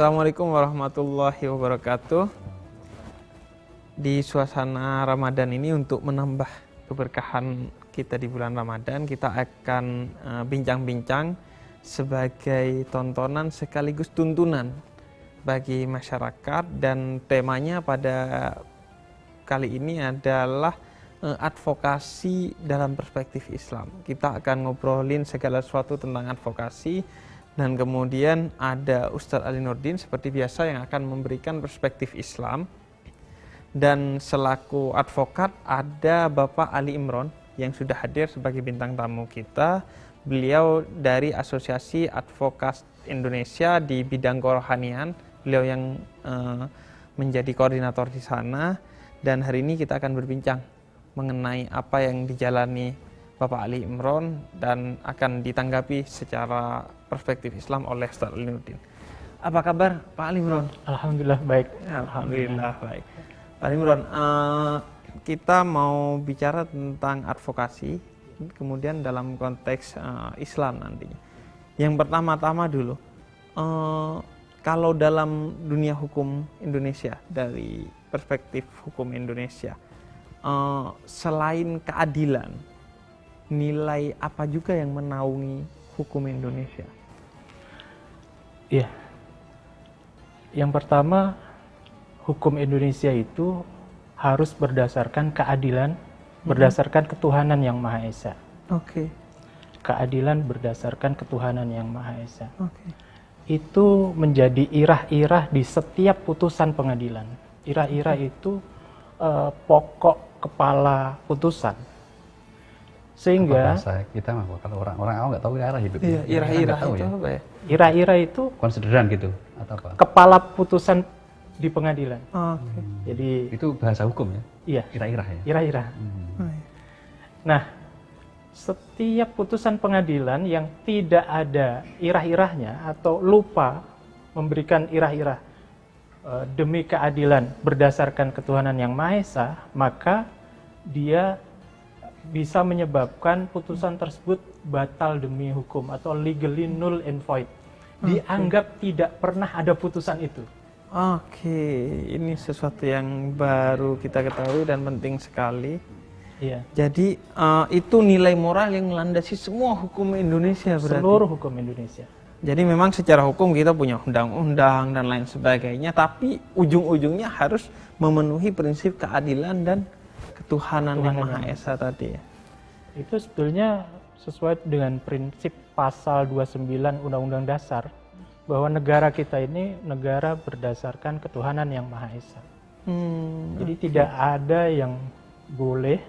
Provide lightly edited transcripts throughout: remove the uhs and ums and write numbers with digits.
Assalamualaikum warahmatullahi wabarakatuh. Di suasana Ramadan ini untuk menambah keberkahan kita di bulan Ramadan, kita akan bincang-bincang sebagai tontonan sekaligus tuntunan bagi masyarakat, dan temanya pada kali ini adalah advokasi dalam perspektif Islam. Kita akan ngobrolin segala sesuatu tentang advokasi, dan kemudian ada Ustadz Ali Nurdin seperti biasa yang akan memberikan perspektif Islam. Dan selaku advokat ada Bapak Ali Imron yang sudah hadir sebagai bintang tamu kita. Beliau dari Asosiasi Advokat Indonesia di bidang kerohanian. Beliau yang menjadi koordinator di sana. Dan hari ini kita akan berbincang mengenai apa yang dijalani Bapak Ali Imron dan akan ditanggapi secara perspektif Islam oleh Ustadz Ali Nurdin. Apa kabar Pak Ali Imron? Alhamdulillah baik. Alhamdulillah baik. Pak Ali Imron, kita mau bicara tentang advokasi, kemudian dalam konteks Islam nantinya. Yang pertama-tama dulu, kalau dalam dunia hukum Indonesia, dari perspektif hukum Indonesia, selain keadilan, nilai apa juga yang menaungi hukum Indonesia? Iya. Yang pertama, hukum Indonesia itu harus berdasarkan keadilan, berdasarkan ketuhanan yang Maha Esa. Oke. Keadilan berdasarkan ketuhanan yang Maha Esa. Oke. Itu menjadi irah-irah di setiap putusan pengadilan. Irah-irah itu pokok kepala putusan. Sehingga bahasa kita mah kalau orang-orang awam nggak tahu irah itu. Iya, irah-irah tahu itu ya. apa ya? irah-irah itu Konsideran gitu atau apa? kepala putusan di pengadilan. Oke. Jadi Itu bahasa hukum ya? iya, Irah-irah ya? irah-irah. Oh, iya. Nah, setiap putusan pengadilan yang tidak ada irah-irahnya atau lupa memberikan irah-irah demi keadilan berdasarkan ketuhanan yang Maha Esa, maka dia bisa menyebabkan putusan tersebut batal demi hukum atau legally null and void. Dianggap tidak pernah ada putusan itu. Oke, ini sesuatu yang baru kita ketahui dan penting sekali. Iya. Jadi itu nilai moral yang melandasi semua hukum Indonesia berarti. Seluruh hukum Indonesia. Jadi memang secara hukum kita punya undang-undang dan lain sebagainya, tapi ujung-ujungnya harus memenuhi prinsip keadilan dan ketuhanan yang Maha Esa tadi ya. Itu sebetulnya sesuai dengan prinsip pasal 29 Undang-Undang Dasar, bahwa negara kita ini negara berdasarkan ketuhanan yang Maha Esa. Jadi tidak ada yang boleh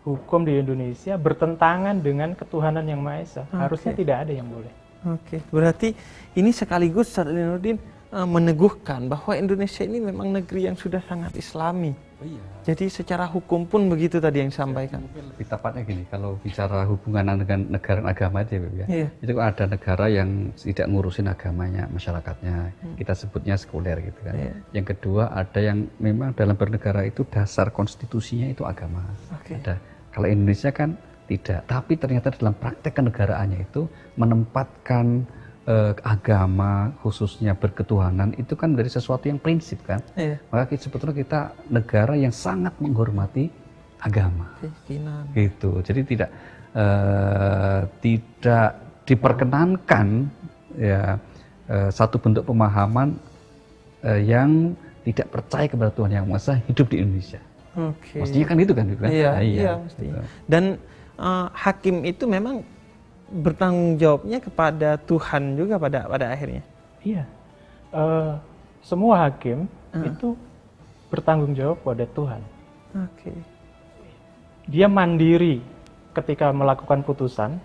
hukum di Indonesia bertentangan dengan ketuhanan yang Maha Esa. Harusnya tidak ada yang boleh. Oke, berarti ini sekaligus Ustadz Ali Nurdin meneguhkan bahwa Indonesia ini memang negeri yang sudah sangat Islami. Oh, iya. Jadi secara hukum pun begitu tadi yang disampaikan. Lebih tepatnya gini, kalau bicara hubungan dengan negara dan agama itu ya, Iya. itu ada negara yang tidak ngurusin agamanya, masyarakatnya, kita sebutnya sekuler gitu kan. Iya. Yang kedua ada yang memang dalam bernegara itu dasar konstitusinya itu agama. Oke. Ada. Kalau Indonesia kan tidak, tapi ternyata dalam praktek kenegaraannya itu menempatkan agama khususnya berketuhanan itu kan dari sesuatu yang prinsip kan. Iya. Maka sebetulnya kita negara yang sangat menghormati agama. Keyakinan. Gitu. Jadi tidak diperkenankan ya satu bentuk pemahaman yang tidak percaya kepada Tuhan Yang Maha Esa hidup di Indonesia. Oke. Mestinya kan itu kan, gitu kan? Iya, Nah, iya mestinya. Dan hakim itu memang bertanggung jawabnya kepada Tuhan juga pada akhirnya. Iya. Semua hakim itu bertanggung jawab pada Tuhan. Oke. Dia mandiri ketika melakukan putusan.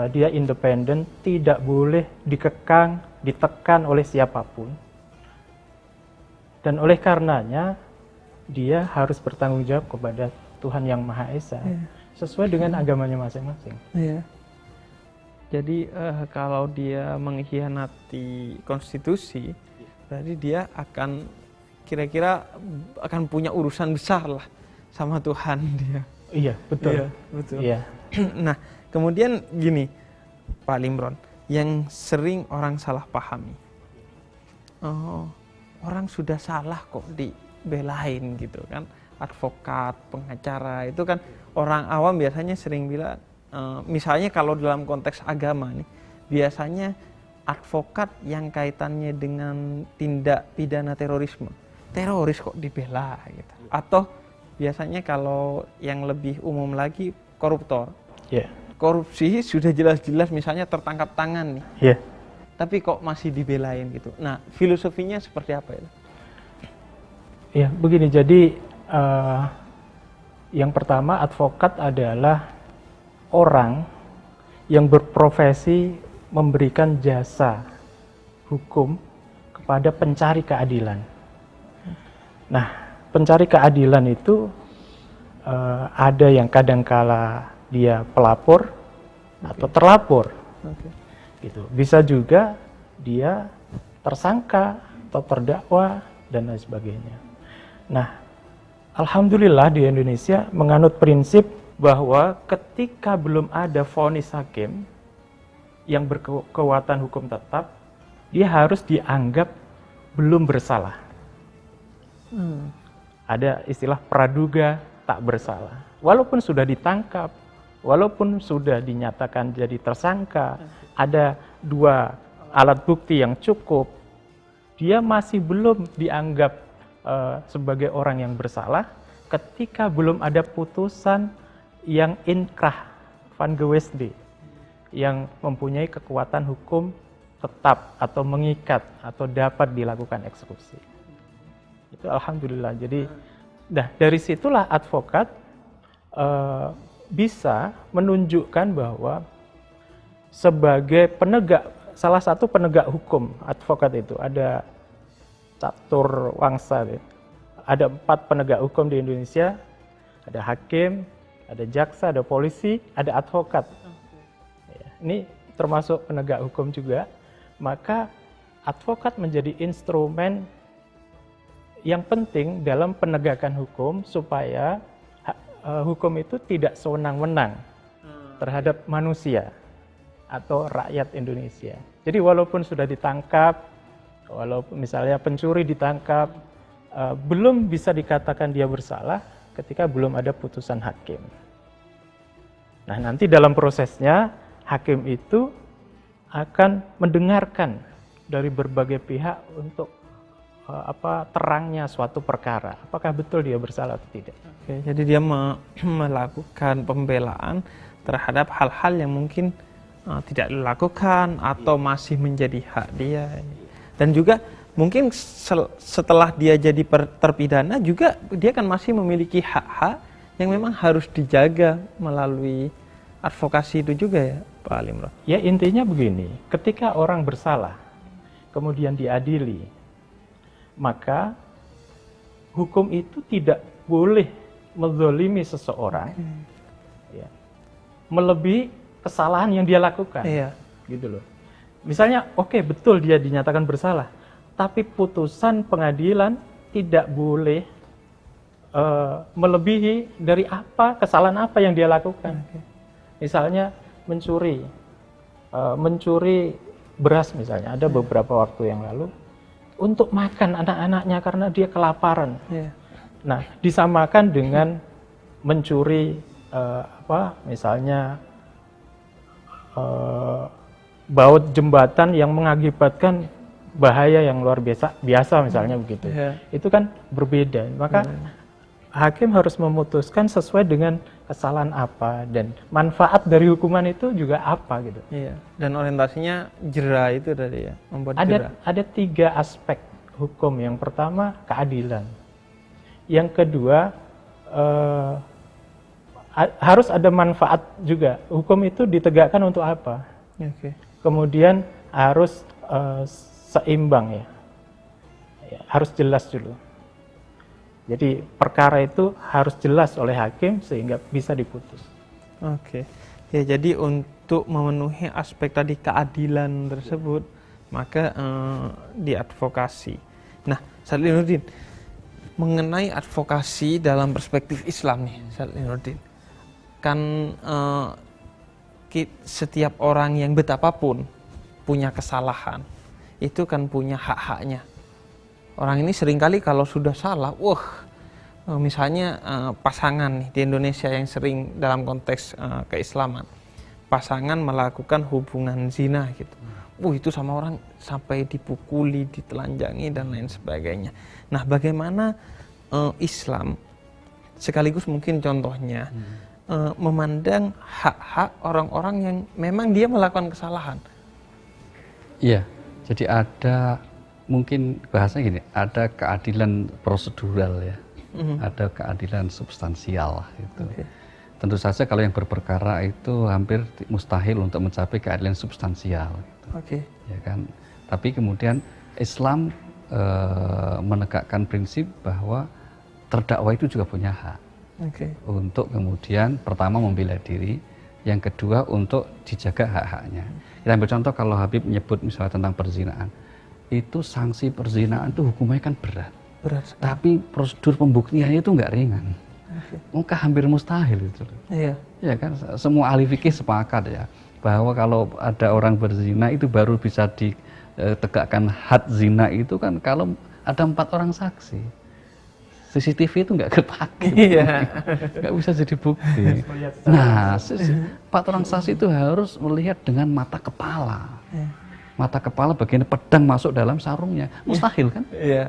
Dia independen, tidak boleh dikekang, ditekan oleh siapapun. Dan oleh karenanya dia harus bertanggung jawab kepada Tuhan Yang Maha Esa sesuai dengan agamanya masing-masing. Iya. Jadi kalau dia mengkhianati konstitusi, berarti dia akan kira-kira akan punya urusan besar lah sama Tuhan dia. Iya, betul. Iya, betul. Iya. Nah, kemudian gini, Pak Limron, yang sering orang salah pahami. orang sudah salah kok dibelain gitu kan. Advokat, pengacara itu kan orang awam biasanya sering bilang, misalnya kalau dalam konteks agama nih, biasanya advokat yang kaitannya dengan tindak pidana terorisme, teroris kok dibela gitu. Atau biasanya kalau yang lebih umum lagi koruptor, korupsi sudah jelas-jelas misalnya tertangkap tangan nih, tapi kok masih dibelain gitu. Nah, filosofinya seperti apa ya? Ya, begini. Jadi yang pertama, advokat adalah orang yang berprofesi memberikan jasa hukum kepada pencari keadilan. Nah, pencari keadilan itu ada yang kadangkala dia pelapor atau terlapor. Gitu. Bisa juga dia tersangka atau terdakwa dan lain sebagainya. Nah, alhamdulillah di Indonesia menganut prinsip bahwa ketika belum ada vonis hakim yang berkekuatan hukum tetap, dia harus dianggap belum bersalah. Ada istilah praduga tak bersalah. Walaupun sudah ditangkap, walaupun sudah dinyatakan jadi tersangka, ada 2 alat bukti yang cukup, dia masih belum dianggap sebagai orang yang bersalah ketika belum ada putusan yang inkrah van gewesde, yang mempunyai kekuatan hukum tetap atau mengikat atau dapat dilakukan eksekusi. Itu alhamdulillah. Jadi dari situlah advokat bisa menunjukkan bahwa sebagai penegak, salah satu penegak hukum, advokat itu ada catur wangsa. Ada 4 penegak hukum di Indonesia, ada hakim, ada jaksa, ada polisi, ada advokat. Ini termasuk penegak hukum juga. Maka advokat menjadi instrumen yang penting dalam penegakan hukum supaya hukum itu tidak sewenang-wenang terhadap manusia atau rakyat Indonesia. Jadi walaupun sudah ditangkap, walaupun misalnya pencuri ditangkap, belum bisa dikatakan dia bersalah ketika belum ada putusan hakim. Nah, nanti dalam prosesnya hakim itu akan mendengarkan dari berbagai pihak untuk terangnya suatu perkara, apakah betul dia bersalah atau tidak. Oke, jadi dia melakukan pembelaan terhadap hal-hal yang mungkin tidak dilakukan atau masih menjadi hak dia. Dan juga mungkin setelah dia jadi terpidana juga dia kan masih memiliki hak-hak yang memang harus dijaga melalui advokasi itu juga ya, Pak Alimron. Ya, intinya begini, ketika orang bersalah kemudian diadili, maka hukum itu tidak boleh menzalimi seseorang ya, melebihi kesalahan yang dia lakukan. Gitu loh. Misalnya, oke, betul dia dinyatakan bersalah, tapi putusan pengadilan tidak boleh melebihi dari kesalahan apa yang dia lakukan. Misalnya mencuri beras misalnya, ada beberapa waktu yang lalu, untuk makan anak-anaknya karena dia kelaparan. Nah, disamakan dengan mencuri misalnya baut jembatan yang mengakibatkan bahaya yang luar biasa misalnya begitu. Itu kan berbeda. Maka hakim harus memutuskan sesuai dengan kesalahan apa dan manfaat dari hukuman itu juga apa gitu. Dan orientasinya jera itu tadi ya, membuat jera. Ada 3 aspek hukum. Yang pertama keadilan. Yang kedua harus ada manfaat juga. Hukum itu ditegakkan untuk apa? Kemudian harus seimbang ya. Harus jelas dulu. Jadi perkara itu harus jelas oleh hakim sehingga bisa diputus. Ya, jadi untuk memenuhi aspek tadi keadilan tersebut, maka diadvokasi. Nah, Sadlinuddin, mengenai advokasi dalam perspektif Islam nih, Sadlinuddin, kan setiap orang yang betapapun punya kesalahan, itu kan punya hak-haknya. Orang ini seringkali kalau sudah salah, misalnya pasangan nih di Indonesia yang sering dalam konteks keislaman, pasangan melakukan hubungan zina gitu. Itu sama orang sampai dipukuli, ditelanjangi dan lain sebagainya. Nah, bagaimana Islam sekaligus mungkin contohnya memandang hak-hak orang-orang yang memang dia melakukan kesalahan. Iya, jadi ada mungkin bahasanya gini, ada keadilan prosedural ya, ada keadilan substansial gitu. Okay. Tentu saja kalau yang berperkara itu hampir mustahil untuk mencapai keadilan substansial. Gitu. Okay. Ya kan. Tapi kemudian Islam menegakkan prinsip bahwa terdakwa itu juga punya hak. Okay. Untuk kemudian pertama membela diri, yang kedua untuk dijaga hak-haknya. Kita ambil contoh kalau Habib menyebut misalnya tentang perzinahan, itu sanksi perzinahan itu hukumnya kan berat. Tapi prosedur pembuktiannya itu nggak ringan. Mungkin hampir mustahil itu. Iya. Ya kan, semua ahli fikih sepakat ya bahwa kalau ada orang berzina itu baru bisa ditegakkan had zina itu kan kalau ada 4 orang saksi. CCTV itu nggak kepake, nggak bisa jadi bukti. Nah, 4 orang saksi itu harus melihat dengan mata kepala. Mata kepala bagian pedang masuk dalam sarungnya, mustahil kan? Iya.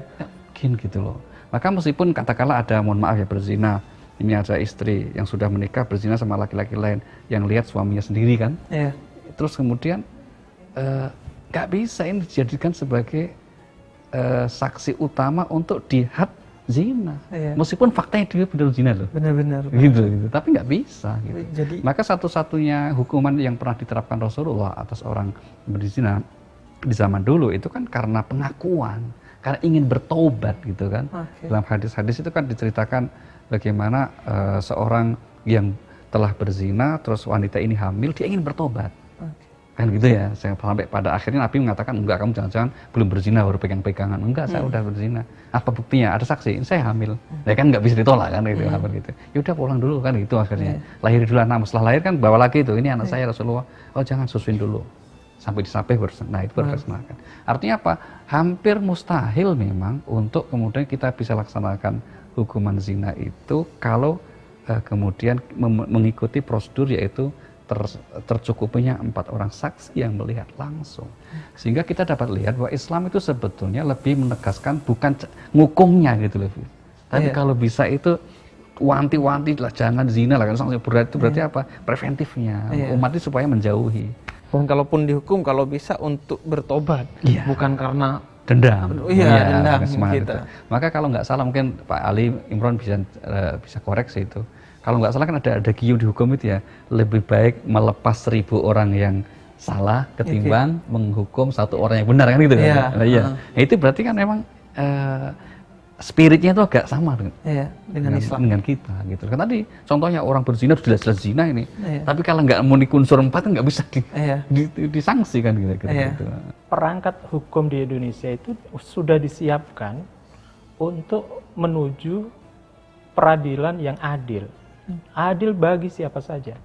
Mungkin gitu loh. Maka meskipun katakanlah ada, mohon maaf ya, berzina, ini ada istri yang sudah menikah berzina sama laki-laki lain yang lihat suaminya sendiri kan? Iya. Terus kemudian nggak bisa ini dijadikan sebagai saksi utama untuk dihad zina, meskipun faktanya dia benar zina loh, benar-benar gitu. Tapi nggak bisa gitu. Jadi, maka satu-satunya hukuman yang pernah diterapkan Rasulullah atas orang berzina di zaman dulu itu kan karena pengakuan, karena ingin bertobat gitu kan. Dalam hadis-hadis itu kan diceritakan bagaimana seorang yang telah berzina terus wanita ini hamil, dia ingin bertobat. Kan gitu ya, sampai pada akhirnya Nabi mengatakan, enggak, kamu jangan-jangan belum berzina baru pegang-pegangan. Enggak, saya udah berzina. Apa buktinya? Ada saksi, saya hamil. Ya kan nggak bisa ditolak kan gitu. Gitu. Ya udah pulang dulu kan gitu akhirnya. Lahir dulu anak, setelah lahir kan bawa lagi itu, ini anak saya Rasulullah. Oh jangan, susuin dulu. Sampai disapih nah itu baru dilaksanakan. Artinya apa? Hampir mustahil memang untuk kemudian kita bisa laksanakan hukuman zina itu kalau kemudian mengikuti prosedur yaitu tercukupnya 4 orang saksi yang melihat langsung. Sehingga kita dapat lihat bahwa Islam itu sebetulnya lebih menegaskan bukan ngukumnya gitu loh. Tapi kalau bisa itu wanti-wanti lah, jangan zina lah, kan sanksi berat itu berarti apa? Preventifnya. Umat itu supaya menjauhi. Dan kalaupun dihukum kalau bisa untuk bertobat, bukan karena dendam. Dendam kita. Maka kalau nggak salah mungkin Pak Ali Imron bisa koreksi itu. Kalau nggak salah kan ada gium di hukum itu ya, lebih baik melepas 1000 orang yang salah ketimbang menghukum 1 orang yang benar kan gitu kan. Nah, itu berarti kan memang spiritnya itu agak sama dengan Islam, dengan kita gitu kan. Tadi contohnya orang berzina jelas-jelas zina ini, tapi kalau nggak memenuhi unsur 4 kan nggak bisa disangsi kan gitu. Perangkat hukum di Indonesia itu sudah disiapkan untuk menuju peradilan yang adil. Adil bagi siapa saja.